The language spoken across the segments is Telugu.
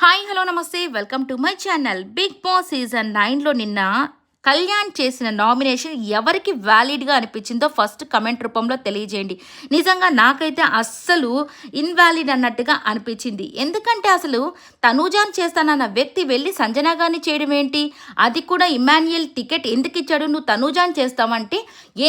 హాయ్ హలో నమస్తే welcome to my channel. Big boss season 9లో నిన్న కళ్యాణ్ చేసిన నామినేషన్ ఎవరికి వ్యాలిడ్గా అనిపించిందో ఫస్ట్ కమెంట్ రూపంలో తెలియజేయండి. నిజంగా నాకైతే అస్సలు ఇన్వాలిడ్ అన్నట్టుగా అనిపించింది. ఎందుకంటే అసలు తనూజాన్ చేస్తానన్న వ్యక్తి వెళ్ళి సంజన గారిని చేయడం ఏంటి? అది కూడా ఇమాన్యుయల్ టికెట్ ఎందుకు ఇచ్చాడు? నువ్వు తనూజాన్ చేస్తావంటే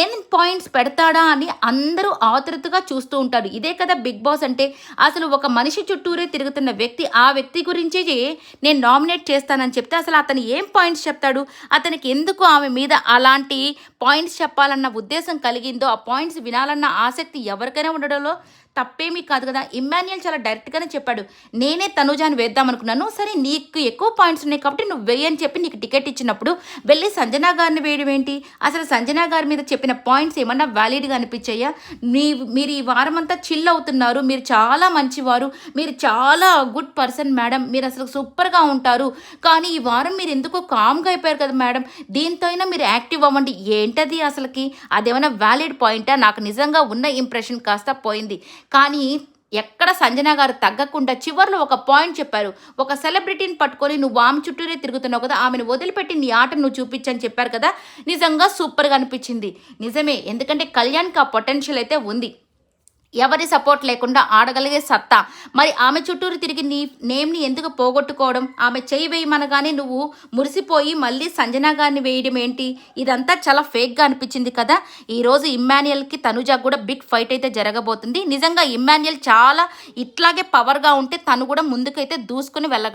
ఏం పాయింట్స్ పెడతాడా అని అందరూ ఆతృతగా చూస్తూ ఉంటారు. ఇదే కదా బిగ్ బాస్ అంటే. అసలు ఒక మనిషి చుట్టూరే తిరుగుతున్న వ్యక్తి ఆ వ్యక్తి గురించే నేను నామినేట్ చేస్తానని చెప్తే అసలు అతను ఏం పాయింట్స్ చెప్తాడు? అతనికి ఎందుకు ఆమె మీద అలాంటి పాయింట్స్ చెప్పాలన్న ఉద్దేశం కలిగిందో, ఆ పాయింట్స్ వినాలన్న ఆసక్తి ఎవరికైనా ఉండడంలో తప్పేమీ కాదు కదా. ఇమ్మాన్యుయల్ చాలా డైరెక్ట్గానే చెప్పాడు, నేనే తనూజాని వేద్దాం అనుకున్నాను, సరే నీకు ఎక్కువ పాయింట్స్ ఉన్నాయి కాబట్టి నువ్వు వేయని చెప్పి నీకు టికెట్ ఇచ్చినప్పుడు వెళ్ళి సంజనా గారిని వేయడం ఏంటి? అసలు సంజనా గారి మీద చెప్పిన పాయింట్స్ ఏమన్నా వ్యాలిడ్గా అనిపించాయా? మీరు ఈ వారం అంతా చిల్ అవుతున్నారు, మీరు చాలా మంచివారు, మీరు చాలా గుడ్ పర్సన్ మేడం, మీరు అసలు సూపర్గా ఉంటారు, కానీ ఈ వారం మీరు ఎందుకో కామ్గా అయిపోయారు కదా మేడం, దీంతో అయినా మీరు యాక్టివ్ అవ్వండి. ఏంటది అసలుకి? అదేమైనా వ్యాలిడ్ పాయింటా? నాకు నిజంగా ఉన్న ఇంప్రెషన్ కాస్త పోయింది. కానీ ఎక్కడ సంజన గారు తగ్గకుండా చివరిలో ఒక పాయింట్ చెప్పారు. ఒక సెలబ్రిటీని పట్టుకొని నువ్వు ఆమె చుట్టూరే తిరుగుతున్నావు కదా, ఆమెను వదిలిపెట్టి నీ ఆట నువ్వు చూపించని చెప్పారు కదా. నిజంగా సూపర్గా అనిపించింది. నిజమే, ఎందుకంటే కళ్యాణ్కి ఆ పొటెన్షియల్ అయితే ఉంది, ఎవరి సపోర్ట్ లేకుండా ఆడగలిగే సత్తా. మరి ఆమె చుట్టూరు తిరిగి నీ నేమ్ని ఎందుకు పోగొట్టుకోవడం? ఆమె చేయి వేయమనగానే నువ్వు మురిసిపోయి మళ్ళీ సంజన గారిని వేయడం ఏంటి? ఇదంతా చాలా ఫేక్గా అనిపించింది కదా. ఈరోజు ఇమ్మాన్యుయల్కి తనుజాకు కూడా బిగ్ ఫైట్ అయితే జరగబోతుంది. నిజంగా ఇమ్మాన్యుయల్ చాలా ఇట్లాగే పవర్గా ఉంటే తను కూడా ముందుకైతే దూసుకుని వెళ్ళగలడు.